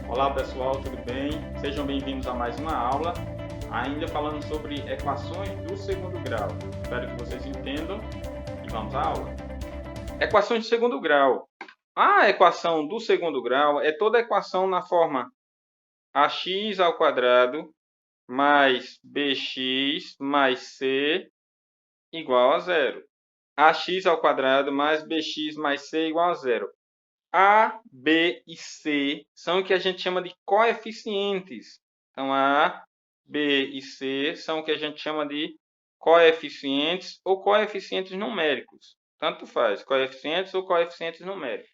Olá pessoal, tudo bem? Sejam bem-vindos a mais uma aula, ainda falando sobre equações do segundo grau. Espero que vocês entendam e vamos à aula. Equações de segundo grau. A equação do segundo grau é toda equação na forma ax ao quadrado mais bx mais c igual a zero. Ax ao quadrado mais bx mais c igual a zero. A, B e C são o que a gente chama de coeficientes. Então, A, B e C são o que a gente chama de coeficientes ou coeficientes numéricos. Tanto faz, coeficientes ou coeficientes numéricos.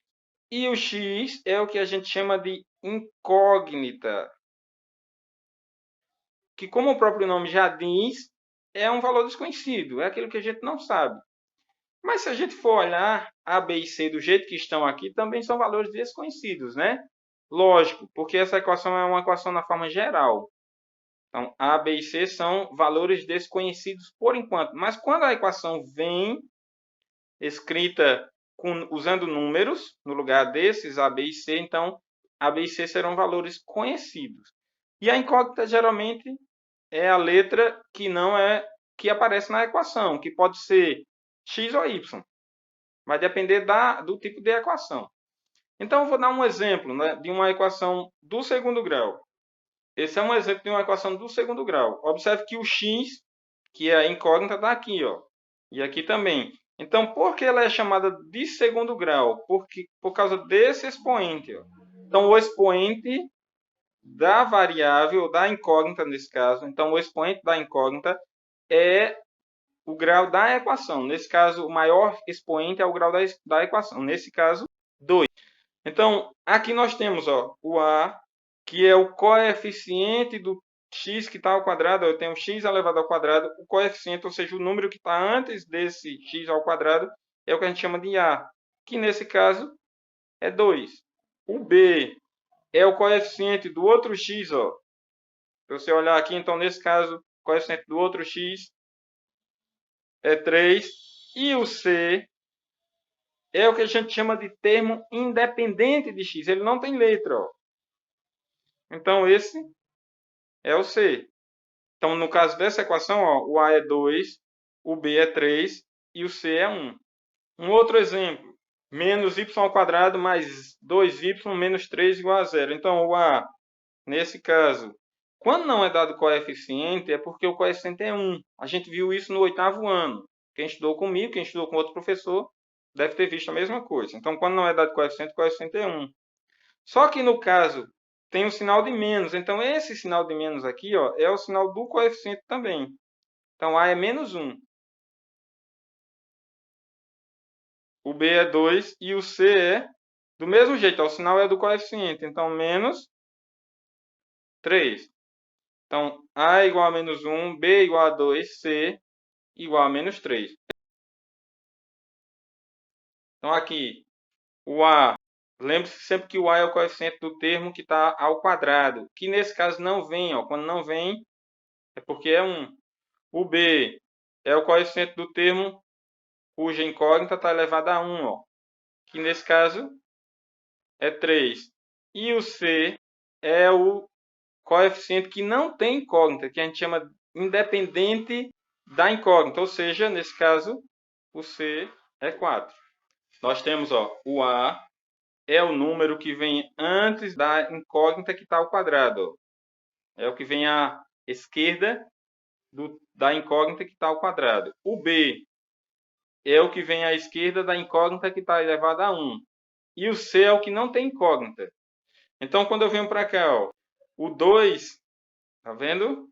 E o X é o que a gente chama de incógnita, que, como o próprio nome já diz, é um valor desconhecido, é aquilo que a gente não sabe. Mas se a gente for olhar A, B e C do jeito que estão aqui, também são valores desconhecidos, né? Lógico, porque essa equação é uma equação na forma geral. Então, A, B e C são valores desconhecidos por enquanto. Mas quando a equação vem escrita usando números, no lugar desses A, B e C, então A, B e C serão valores conhecidos. E a incógnita geralmente é a letra que não é que aparece na equação, que pode ser x ou y. Vai depender do tipo de equação. Então, eu vou dar um exemplo, né, de uma equação do segundo grau. Esse é um exemplo de uma equação do segundo grau. Observe que o x, que é a incógnita, está aqui, ó, e aqui também. Então, por que ela é chamada de segundo grau? Por causa desse expoente. Ó. Então, o expoente da variável, da incógnita nesse caso, então o expoente da incógnita é o grau da equação. Nesse caso, o maior expoente é o grau da equação. Nesse caso, 2. Então, aqui nós temos o A, que é o coeficiente do x que está ao quadrado. Eu tenho x elevado ao quadrado. O coeficiente, ou seja, o número que está antes desse x ao quadrado, é o que a gente chama de A, que nesse caso é 2. O B é o coeficiente do outro x. Ó. Se você olhar aqui, então, nesse caso, o coeficiente do outro x é 3. E o C é o que a gente chama de termo independente de x. Ele não tem letra. Ó. Então, esse é o C. Então, no caso dessa equação, ó, o A é 2, o B é 3 e o C é 1. Um outro exemplo. Menos y ao quadrado mais 2y menos 3 igual a zero. Então, o A, nesse caso, quando não é dado coeficiente, é porque o coeficiente é 1. A gente viu isso no 8º ano. Quem estudou comigo, quem estudou com outro professor, deve ter visto a mesma coisa. Então, quando não é dado coeficiente, o coeficiente é 1. Só que no caso, tem o sinal de menos. Então, esse sinal de menos aqui ó, é o sinal do coeficiente também. Então, A é menos 1. O B é 2 e o C é do mesmo jeito. Ó, o sinal é do coeficiente. Então, menos 3. Então, A é igual a menos 1, B é igual a 2, C igual a menos 3. Então, aqui, o A, lembre-se sempre que o A é o coeficiente do termo que está ao quadrado, que nesse caso não vem. Ó. Quando não vem, é porque é 1. O B é o coeficiente do termo cuja incógnita está elevada a 1, ó, que nesse caso é 3. E o C é o coeficiente que não tem incógnita, que a gente chama independente da incógnita, ou seja, nesse caso, o C é 4. Nós temos o A é o número que vem antes da incógnita que está ao quadrado. Ó. É o que vem à esquerda da incógnita que está ao quadrado. O B é o que vem à esquerda da incógnita que está elevada a 1. E o C é o que não tem incógnita. Então, quando eu venho para cá, ó, o 2, tá vendo?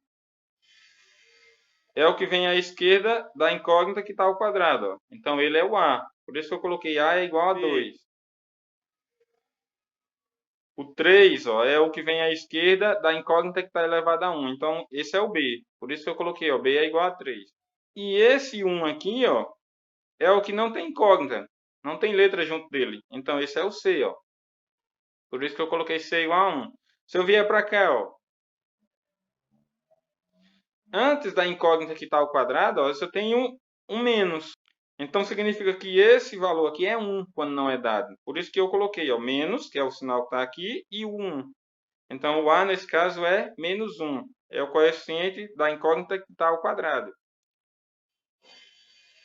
É o que vem à esquerda da incógnita que está ao quadrado. Ó. Então, ele é o A. Por isso que eu coloquei A é igual a 2. O 3 ó, é o que vem à esquerda da incógnita que está elevada a 1. Então, esse é o B. Por isso que eu coloquei, ó, B é igual a 3. E esse 1 aqui, ó, é o que não tem incógnita. Não tem letra junto dele. Então, esse é o C, ó. Por isso que eu coloquei C igual a 1. Se eu vier para cá, ó, antes da incógnita que está ao quadrado, ó, eu só tenho um menos. Então, significa que esse valor aqui é 1 quando não é dado. Por isso que eu coloquei ó, menos, que é o sinal que está aqui, e o 1. Então, o A, nesse caso, é menos 1. É o coeficiente da incógnita que está ao quadrado.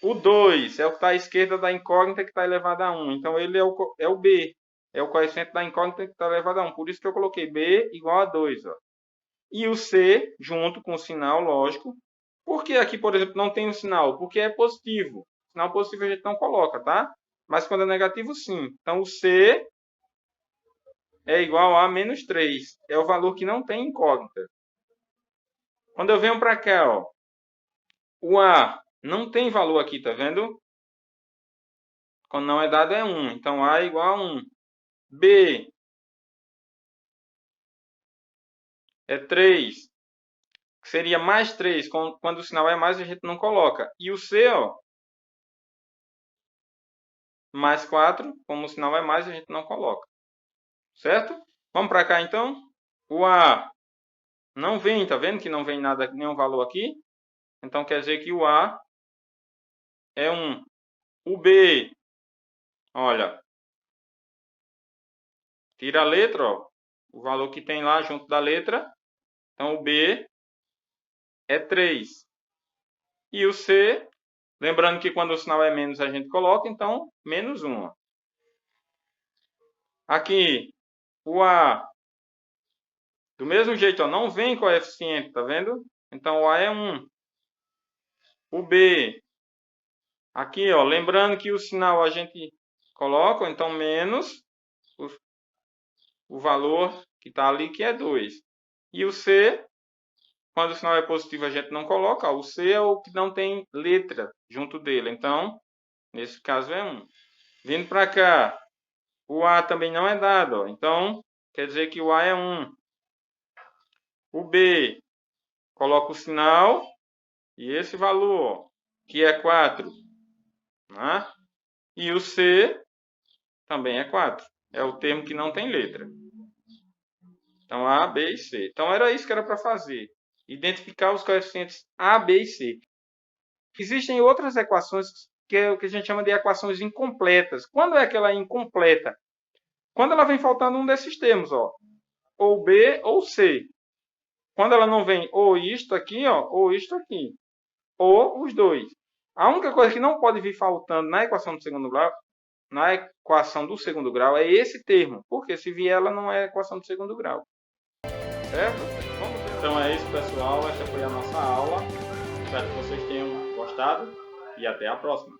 O 2 é o que está à esquerda da incógnita que está elevado a 1. Então, ele é o B. É o coeficiente da incógnita que está elevado a 1. Por isso que eu coloquei B igual a 2. Ó. E o C, junto com o sinal, lógico. Por que aqui, por exemplo, não tem um sinal? Porque é positivo. Sinal positivo a gente não coloca, tá? Mas quando é negativo, sim. Então, o C é igual a menos 3. É o valor que não tem incógnita. Quando eu venho para cá, ó, o A não tem valor aqui, tá vendo? Quando não é dado é 1. Então, A é igual a 1. B é 3. Que seria mais 3. Quando o sinal é mais, a gente não coloca. E o C, ó, mais 4. Como o sinal é mais, a gente não coloca. Certo? Vamos para cá, então. O A não vem, tá vendo que não vem nada, nenhum valor aqui? Então, quer dizer que o A é 1. O B, olha, tira a letra, ó, o valor que tem lá junto da letra. Então, o B é 3. E o C, lembrando que quando o sinal é menos, a gente coloca, então, menos 1. Aqui, o A, do mesmo jeito, ó, não vem coeficiente, tá vendo? Então, o A é 1. O B, aqui, ó, lembrando que o sinal a gente coloca, então, menos o valor que está ali, que é 2. E o C, quando o sinal é positivo, a gente não coloca. Ó, o C é o que não tem letra junto dele. Então, nesse caso é 1. Vindo para cá, o A também não é dado. Ó. Então, quer dizer que o A é 1. O B, coloca o sinal e esse valor, ó, que é 4. Né? E o C também é 4. É o termo que não tem letra. Então, A, B e C. Então, era isso que era para fazer. Identificar os coeficientes A, B e C. Existem outras equações que é o que a gente chama de equações incompletas. Quando é que ela é incompleta? Quando ela vem faltando um desses termos, ó, ou B ou C. Quando ela não vem ou isto aqui, ó, ou isto aqui, ou os dois. A única coisa que não pode vir faltando na equação do segundo grau é esse termo, porque se vier ela não é equação do segundo grau. Certo? Então é isso, pessoal. Essa foi a nossa aula. Espero que vocês tenham gostado e até a próxima.